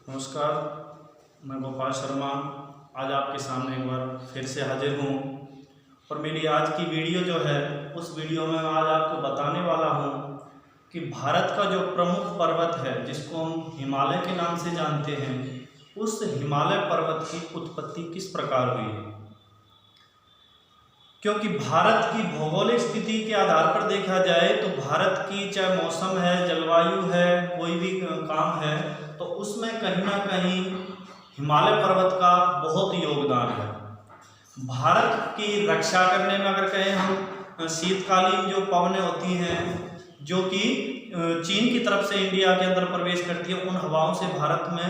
नमस्कार, मैं गोपाल शर्मा आज आपके सामने एक बार फिर से हाजिर हूँ। और मेरी आज की वीडियो जो है उस वीडियो में मैं आज आपको बताने वाला हूँ कि भारत का जो प्रमुख पर्वत है जिसको हम हिमालय के नाम से जानते हैं, उस हिमालय पर्वत की उत्पत्ति किस प्रकार हुई है। क्योंकि भारत की भौगोलिक स्थिति के आधार पर देखा जाए तो भारत की चाहे मौसम है, जलवायु है, कोई भी काम है तो उसमें कहीं ना कहीं हिमालय पर्वत का बहुत योगदान है। भारत की रक्षा करने में अगर कहें हम, शीतकालीन जो पवनें होती हैं जो कि चीन की तरफ से इंडिया के अंदर प्रवेश करती है, उन हवाओं से भारत में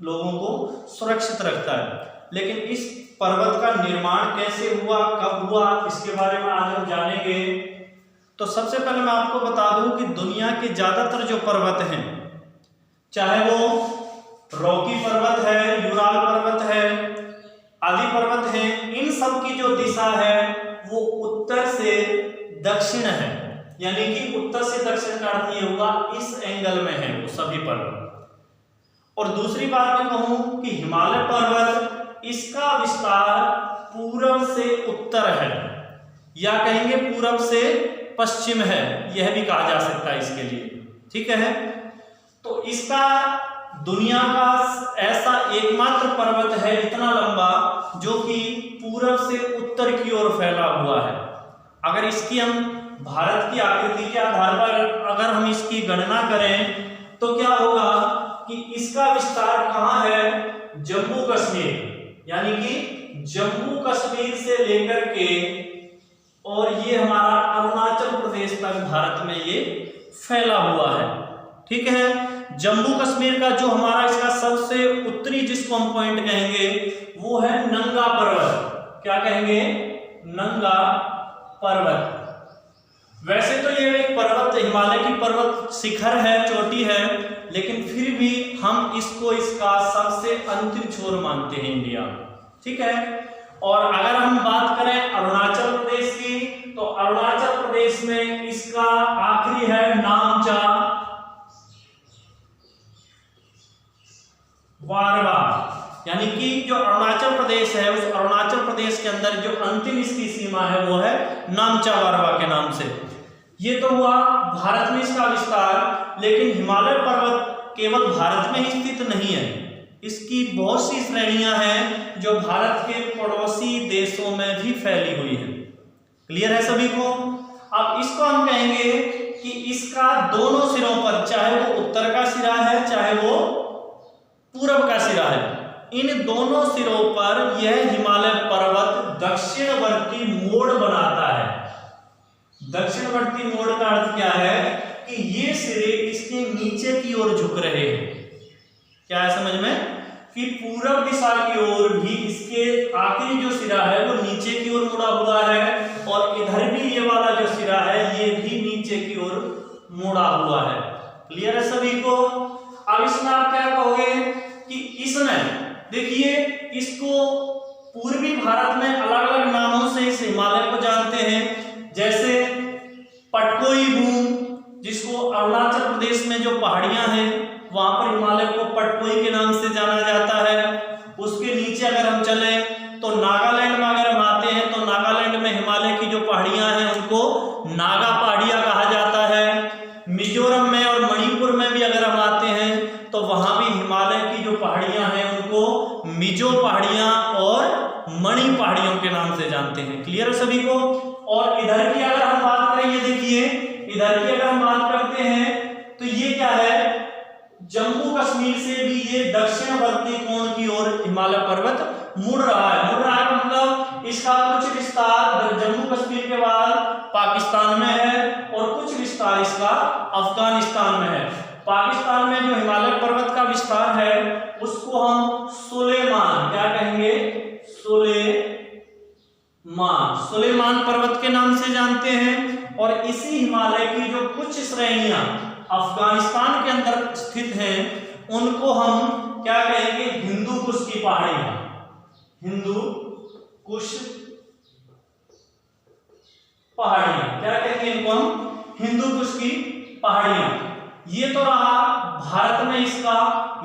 लोगों को सुरक्षित रखता है। लेकिन इस पर्वत का निर्माण कैसे हुआ, कब हुआ, इसके बारे में आज हम जानेंगे। तो सबसे पहले मैं आपको बता दूं कि दुनिया के ज्यादातर जो पर्वत हैं, चाहे वो रॉकी पर्वत है, यूराल पर्वत है, आदि पर्वत है, इन सब की जो दिशा है वो उत्तर से दक्षिण है। यानी कि उत्तर से दक्षिण का अर्थ ये होगा इस एंगल में है वो सभी पर्वत। और दूसरी बात मैं कहूं कि हिमालय पर्वत, इसका विस्तार पूर्व से उत्तर है, या कहेंगे पूर्व से पश्चिम है, यह भी कहा जा सकता है इसके लिए। ठीक है, तो इसका दुनिया का ऐसा एकमात्र पर्वत है इतना लंबा जो कि पूर्व से उत्तर की ओर फैला हुआ है। अगर इसकी हम भारत की आकृति के आधार पर अगर हम इसकी गणना करें तो क्या होगा कि इसका विस्तार कहां है, जम्मू कश्मीर, यानी कि जम्मू कश्मीर से लेकर के और ये हमारा अरुणाचल प्रदेश तक भारत में ये फैला हुआ है। ठीक है, जम्मू कश्मीर का जो हमारा इसका सबसे उत्तरी जिसको हम पॉइंट कहेंगे वो है नंगा पर्वत। क्या कहेंगे? नंगा पर्वत। वैसे तो ये एक पर्वत हिमालय की पर्वत शिखर है, चोटी है, लेकिन फिर भी हम इसको इसका सबसे अंतिम छोर मानते हैं इंडिया। ठीक है, और अगर हम बात करें अरुणाचल प्रदेश की तो अरुणाचल प्रदेश में इसका आखिरी है नामचा वारवा। यानी कि जो अरुणाचल प्रदेश है उस अरुणाचल प्रदेश के अंदर जो अंतिम इसकी सीमा है वो है नामचा वारवा के नाम से। ये तो हुआ भारत में इसका विस्तार, लेकिन हिमालय पर्वत केवल भारत में ही स्थित नहीं है, इसकी बहुत सी श्रेणियां हैं जो भारत के पड़ोसी देशों में भी फैली हुई है। क्लियर है सभी को? अब इसको हम कहेंगे कि इसका दोनों सिरों पर, चाहे वो उत्तर का सिरा है चाहे वो पूर्व का सिरा है, इन दोनों सिरों पर यह हिमालय पर्वत दक्षिणवर्ती मोड़ बनाता है। दक्षिणवर्ती मोड़ का अर्थ क्या है कि ये सिरे इसके नीचे की ओर झुक रहे हैं। क्या है समझ में? कि पूर्व दिशा की ओर भी इसके आखिरी जो सिरा है वो नीचे की ओर मुड़ा हुआ है, और इधर भी ये वाला जो सिरा है ये भी नीचे की ओर मुड़ा हुआ है। क्लियर है सभी को? अब इसमें आप क्या कहोगे कि इसमें देखिए, इसको पूर्वी भारत में अलग अलग नामों से इस हिमालय को जानते हैं, जैसे पटकोई भूम, जिसको अरुणाचल प्रदेश में जो पहाड़ियां हैं वहां पर हिमालय को पटकोई के नाम से जाना जाता है। उसके नीचे अगर हम चले तो नागालैंड में अगर हम आते हैं तो नागालैंड में हिमालय की जो पहाड़ियां हैं उनको नागा पहाड़ियां कहा जाता है। मिजोरम में और मणिपुर में भी अगर हम आते हैं तो वहां भी हिमालय की जो पहाड़ियां हैं उनको मिजो पहाड़ियां और मणि पहाड़ियों के नाम से जानते हैं। क्लियर है सभी को? और इधर की अगर हम बात करें, ये देखिए इधर की अगर हम बात करते हैं तो ये क्या है, जम्मू कश्मीर से भी ये दक्षिणवर्ती कोण की ओर हिमालय पर्वत मुड़ रहा है। मुड़ रहा है मतलब इसका कुछ विस्तार जम्मू कश्मीर के बाद पाकिस्तान में है और कुछ विस्तार इसका अफगानिस्तान में है। पाकिस्तान में जो हिमालय पर्वत का विस्तार है उसको हम सुलेमान, क्या कहेंगे, सुलेमान पर्वत के नाम से जानते हैं। और इसी हिमालय की जो कुछ श्रेणियां अफगानिस्तान के अंदर स्थित हैं उनको हम क्या कहेंगे, हिंदू कुश की पहाड़ियां, हिंदू कुश पहाड़ियां, क्या कहेंगे इनको हम, हिंदू कुश की पहाड़ियां। ये तो रहा भारत में इसका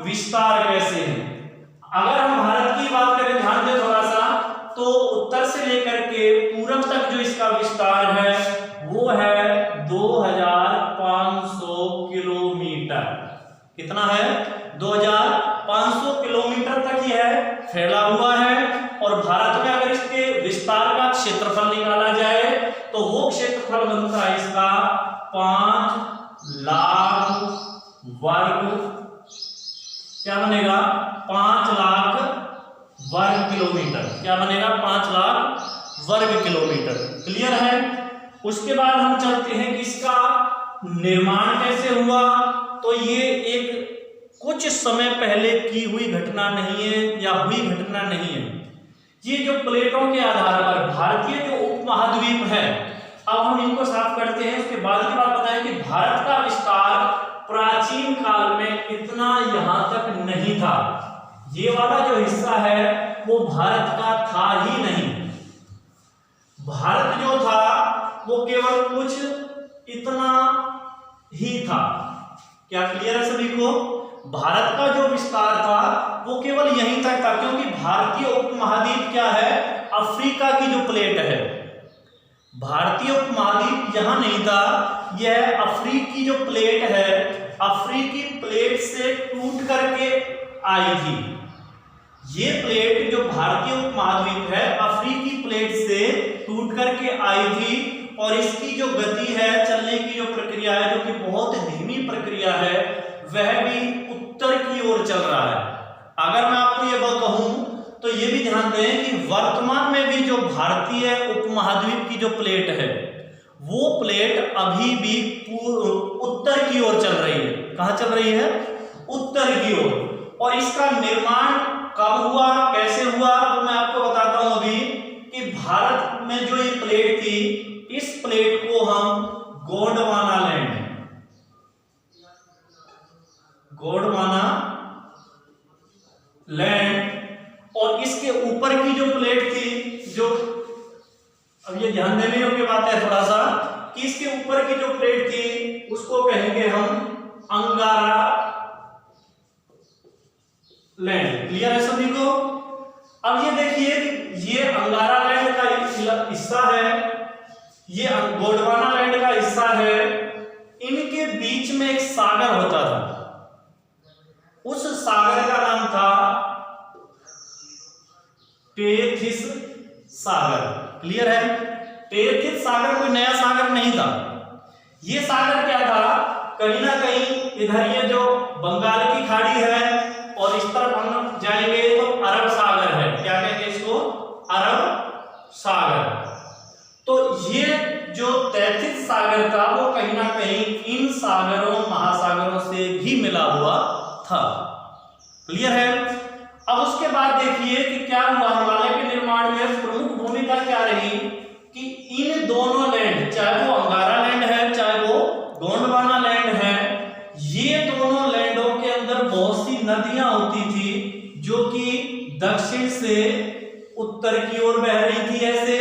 विस्तार कैसे है। अगर हम भारत की बात करें, ध्यान दें थोड़ा सा, तो उत्तर से लेकर के पूरब तक जो इसका विस्तार है वो है 2500 किलोमीटर। कितना है? 2500 किलोमीटर तक यह फैला हुआ है। और भारत में अगर इसके विस्तार का क्षेत्रफल निकाला जाए तो वो क्षेत्रफल बनता है इसका 5 लाख वर्ग, क्या बनेगा? 5 लाख वर्ग किलोमीटर। क्या बनेगा? 5 लाख वर्ग किलोमीटर। क्लियर है? उसके बाद हम चलते हैं कि इसका निर्माण कैसे हुआ। तो ये एक कुछ समय पहले की हुई घटना नहीं है या हुई घटना नहीं है। ये जो प्लेटों के आधार पर भारतीय जो उपमहाद्वीप है, अब हम इनको साफ करते हैं। उसके बाद की बात बताएं कि भारत का विस्तार प्राचीन काल में इतना यहां तक नहीं था। ये वाला जो हिस्सा है वो भारत का था ही नहीं। भारत जो था वो केवल कुछ इतना ही था। क्या क्लियर है सभी को? भारत का जो विस्तार था वो केवल यहीं तक था, क्योंकि भारतीय उपमहाद्वीप क्या है? अफ्रीका की जो प्लेट है, भारतीय उपमहाद्वीप यहां नहीं था। यह अफ्रीकी जो प्लेट है, अफ्रीकी प्लेट से टूट करके आई थी। ये प्लेट जो भारतीय उपमहाद्वीप है अफ्रीकी प्लेट से टूट करके आई थी। और इसकी जो गति है, चलने की जो प्रक्रिया है, जो कि बहुत धीमी प्रक्रिया है, वह भी उत्तर की ओर चल रहा है। अगर मैं आपको ये बात कहूं तो ये भी ध्यान दें कि वर्तमान में भी जो भारतीय उपमहाद्वीप की जो प्लेट है वो प्लेट अभी भी उत्तर की ओर चल रही है। कहां चल रही है? उत्तर की ओर। और इसका निर्माण कब हुआ, कैसे हुआ, तो मैं आपको बताता हूं अभी कि भारत में जो ये प्लेट थी, इस प्लेट को हम गोंडवाना लैंड, गोंडवाना लैंड, और इसके ऊपर की जो प्लेट थी, जो अब ये ध्यान देने योग्य बात है थोड़ा सा कि इसके ऊपर की जो प्लेट थी उसको कहेंगे हम अंगारा लैंड। क्लियर है सभी को? अब ये देखिए, ये अंगारा लैंड का हिस्सा है, ये गोंडवाना लैंड का हिस्सा है। इनके बीच में एक सागर होता था, उस सागर का नाम था टेथिस सागर। क्लियर है? टेथिस सागर कोई नया सागर नहीं था। ये सागर क्या था? कहीं ना कहीं इधर ये जो बंगाल की खाड़ी है और इस तरफ हम जाएंगे तो अरब सागर है। क्या कहेंगे इसको? अरब सागर। तो ये जो टेथिस सागर था वो कहीं ना कहीं इन सागरों, महासागरों से भी मिला हुआ था। क्लियर है? अब उसके बाद देखिए कि क्या हुआ। हिमालय के निर्माण में प्रमुख भूमिका क्या रही कि इन दोनों लैंड, चाहे वो अंगारा लैंड है चाहे वो गोंडवाना लैंड है, ये दोनों लैंडों के अंदर बहुत सी नदियां होती थी जो कि दक्षिण से उत्तर की ओर बह रही थी ऐसे,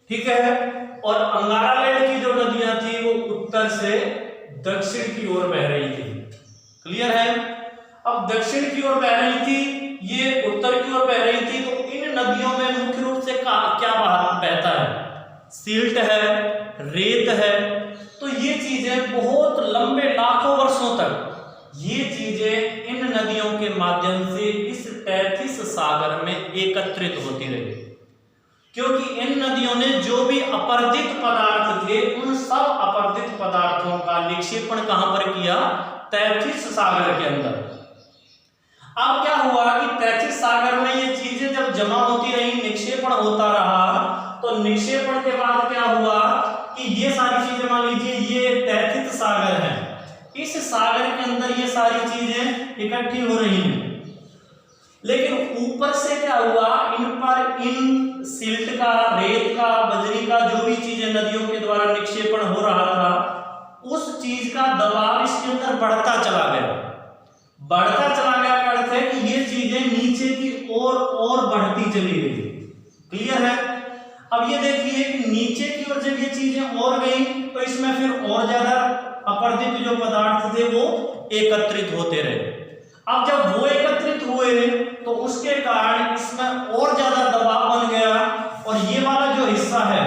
ठीक है। और अंगारा लैंड की जो नदियां थी वो उत्तर से दक्षिण की ओर बह रही थी। क्लियर है? अब दक्षिण की ओर बह रही थी, ये उत्तर की ओर बह रही थी, तो इन नदियों में मुख्य रूप से क्या बहता है? सिल्ट है, रेत है। तो ये चीजें बहुत लंबे लाखों वर्षों तक ये चीजें इन नदियों के माध्यम से इस टेथिस सागर में एकत्रित होती रही, क्योंकि इन नदियों ने जो भी अपरदित पदार्थ थे उन सब अपरदित पदार्थों का निक्षेपण कहां पर किया? टेथिस सागर के अंदर। अब क्या हुआ कि टेथिस सागर में ये चीजें जब जमा होती रही, निक्षेपण होता रहा, तो निक्षेपण के बाद क्या हुआ कि ये सारी चीजें, मान लीजिए ये टेथिस सागर है, इस सागर के अंदर ये सारी चीजें इकट्ठी हो रही हैं। लेकिन ऊपर से क्या हुआ, इन पर इन सिल्ट का, रेत का, बजरी का, जो भी चीजें नदियों के द्वारा निक्षेपण हो रहा था, उस चीज का दबाव इसके अंदर बढ़ता चला गया। बढ़ता चला गया का अर्थ है कि ये चीजें नीचे की ओर और बढ़ती चली गई। क्लियर है? अब ये देखिए कि नीचे की ओर जब ये चीजें और गई तो इसमें फिर और ज्यादा अपर्दित जो पदार्थ थे वो एकत्रित होते रहे। अब जब वो एकत्रित हुए तो उसके कारण इसमें और ज्यादा दबाव बन गया और ये वाला जो हिस्सा है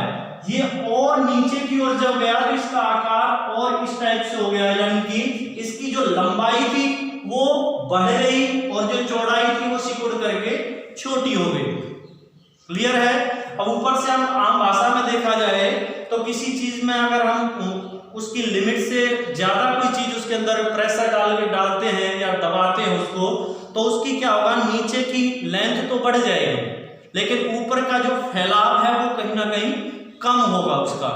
ये और नीचे की ओर जब गया तो इसका आकार और इस टाइप से हो गया, यानी कि इसकी जो लंबाई थी वो बढ़ गई और जो चौड़ाई थी वो सिकुड़ करके छोटी हो गई। क्लियर है। अब ऊपर से हम आम भाषा में देखा जाए तो किसी चीज में अगर हम उसकी लिमिट से ज्यादा कोई चीज उसके अंदर प्रेशर डाल के डालते हैं या दबाते हैं उसको, तो उसकी क्या होगा, नीचे की लेंथ तो बढ़ जाएगी लेकिन ऊपर का जो फैलाव है वो कहीं ना कहीं कम होगा उसका।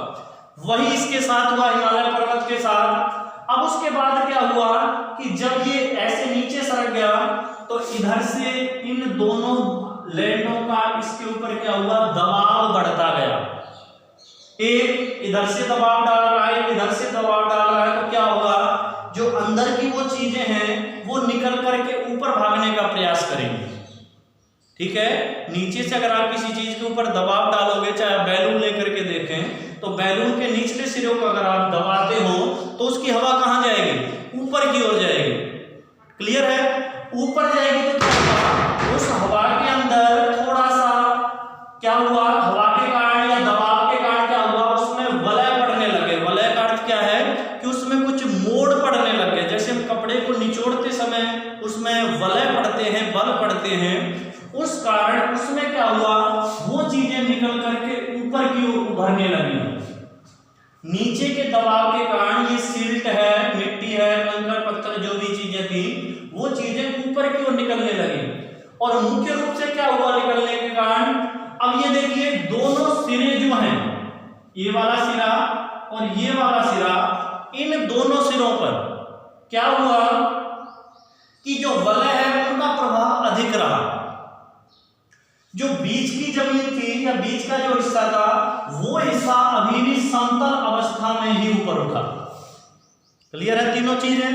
वही इसके साथ हुआ हिमालय पर्वत के साथ। अब उसके बाद क्या हुआ कि जब ये ऐसे नीचे सरक गया तो इधर से इन दोनों लैंडों का इसके ऊपर क्या हुआ, दबाव बढ़ता गया। एक इधर से दबाव डाल रहा है, इधर से दबाव डाल रहा है, तो क्या होगा, जो अंदर की वो चीजें हैं वो निकल करके ऊपर भागने का प्रयास करेंगी। ठीक है। नीचे से अगर आप किसी चीज के ऊपर दबाव डालोगे, चाहे बैलून लेकर के देखें तो बैलून के निचले सिरों को अगर आप दबाते हो तो उसकी हवा कहां जाएगी, ऊपर की ओर जाएगी। क्लियर है। ऊपर जाएगी तो क्या होगा, उस हवा के अंदर थोड़ा सा क्या हुआ, हवा के कारण या दबाव के कारण क्या हुआ, उसमें वलय पड़ने लगे। वलय का अर्थ क्या है कि उसमें कुछ मोड़ पड़ने लगे। जैसे हम कपड़े को निचोड़ते समय उसमें वलय पड़ते हैं, बल पड़ते हैं, उस कारण उसमें क्या हुआ, वो चीजें निकल करके ऊपर की ओर उभरने लगी। नीचे के दबाव के कारण ये सिल्ट है, मिट्टी है, कंकड़ पत्थर जो भी चीजें थी वो चीजें ऊपर की ओर निकलने लगी। और मुख्य रूप से क्या हुआ निकलने के कारण, अब ये देखिए दोनों सिरे जो हैं, ये वाला सिरा और ये वाला सिरा, इन दोनों सिरों पर क्या हुआ कि जो वलय है उनका प्रभाव अधिक रहा। जो बीच की जमीन थी या बीच का जो हिस्सा था वो हिस्सा अभी भी समतल अवस्था में ही ऊपर उठा। क्लियर है तीनों चीजें।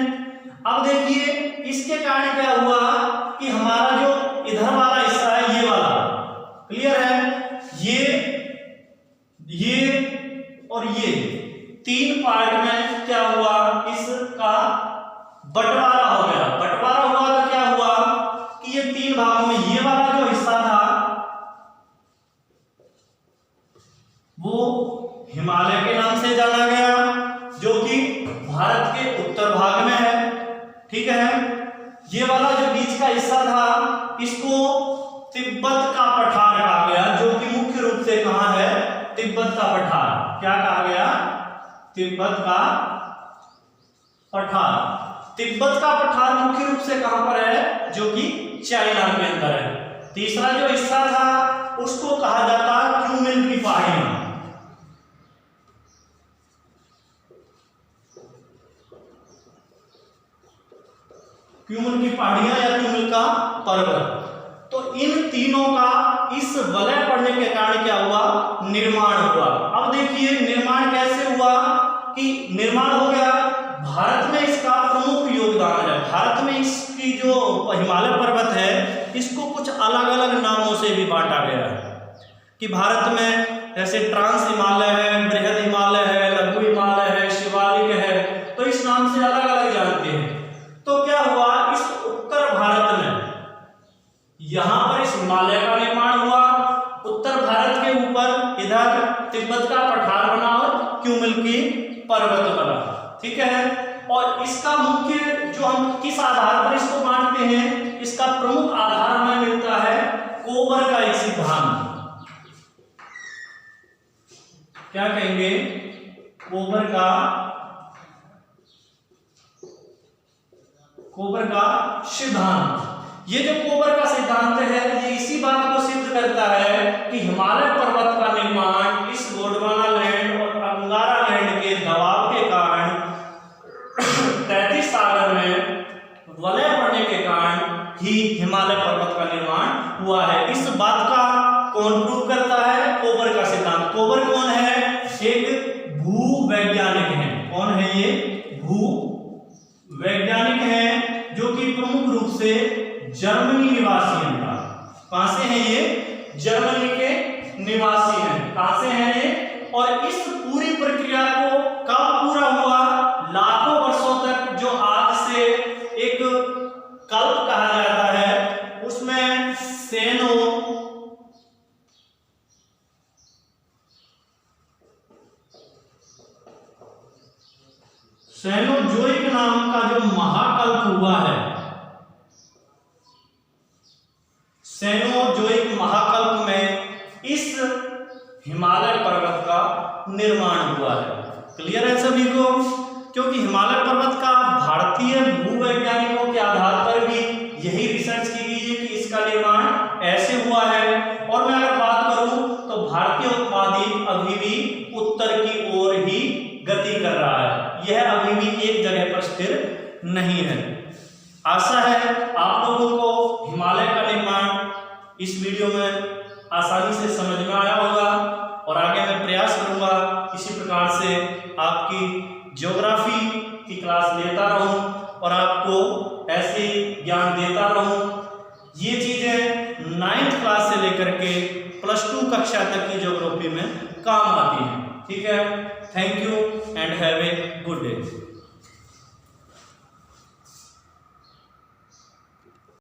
अब देखिए इसके कारण क्या हुआ कि हमारा जो इधर वाला हिस्सा है, ये वाला, क्लियर है, ये और ये तीन पार्ट में क्या हुआ, इसका बंटवारा हो गया। बंटवारा हुआ तो क्या हुआ कि ये तीन भागों में ये वाला जो हिस्सा था वो हिमालय के नाम से जाना गया, जो कि भारत के उत्तर भाग में है। ठीक है। ये वाला जो बीच का हिस्सा था इसको तिब्बत का पठार कहा गया, जो कि मुख्य रूप से कहां है, तिब्बत का पठार। क्या कहा गया, तिब्बत का पठार। तिब्बत का पठार मुख्य रूप से कहां पर है, जो कि चाइना के अंदर है। तीसरा जो हिस्सा था उसको कहा जाता क्यूमिन की पहाड़ियां। क्यूमिन की पहाड़ियां या क्यूमिन का पर्वत। तो इन तीनों का इस वलय पड़ने के कारण क्या हुआ, निर्माण हुआ। अब देखिए निर्माण कैसे हुआ कि निर्माण हो गया, भारत में इसका प्रमुख योगदान है। भारत में इसकी जो हिमालय पर्वत है इसको कुछ अलग अलग नामों से भी बांटा गया है कि भारत में जैसे ट्रांस हिमालय है, बृहद हिमालय है, लघु हिमालय है, शिवालिक है, तो इस नाम से अलग अलग जानते हैं। तो क्या हुआ, इस उत्तर भारत में यहां पर इस हिमालय का निर्माण हुआ, उत्तर भारत के ऊपर इधर तिब्बत का पठार बना और क्यूमिन की पर्वत बना। ठीक है। और इसका मुख्य जो हम किस आधार पर इसको बांटते हैं, इसका प्रमुख आधार हमें मिलता है कोबर का एक सिद्धांत। क्या कहेंगे, कोबर का सिद्धांत। ये जो कोबर का सिद्धांत है ये इसी बात को सिद्ध करता है कि हिमालय पर्वत का निर्माण इस गोंडवाना लैंड और अंगारा लैंड के दबाव के कारण 33 सागर में वलय पड़ने के कारण ही हिमालय पर्वत का निर्माण हुआ है। इस बात का कौन प्रूव करता है, कोबर का सिद्धांत। कोबर कौन है, एक भूवैज्ञानिक है। कौन है ये, भूवैज्ञानिक है जो कि प्रमुख रूप से जर्मनी निवासी है। कहां से है ये, जर्मनी के निवासी हैं। कहां से हैं ये, और इस पूरी प्रक्रिया को कब पूरा हुआ, लाखों अल्प कहा जाता है, उसमें सेनोजोइक नाम का जो महाकल्प हुआ है, सेनोजोइक महाकल्प में इस हिमालय पर्वत का निर्माण हुआ है। क्लियर है सभी को? क्योंकि हिमालय पर्वत का भारतीय भूवैज्ञानिकों के आधार पर भी यही रिसर्च की गई है कि इसका निर्माण ऐसे हुआ है। और मैं अगर बात करूं तो भारतीय उपमहाद्वीप अभी भी उत्तर की ओर ही गति कर रहा है, यह अभी भी एक जगह पर स्थिर नहीं है। आशा है आप लोगों को हिमालय का निर्माण इस वीडियो में आसानी से समझ में आया होगा, और आगे मैं प्रयास करूंगा इसी प्रकार से आपकी ज्योग्राफी की क्लास लेता रहूं और आपको ऐसे ज्ञान देता रहूं। ये चीजें 9th क्लास से लेकर के +2 कक्षा तक की ज्योग्राफी में काम आती हैं। ठीक है, thank you and have a good day.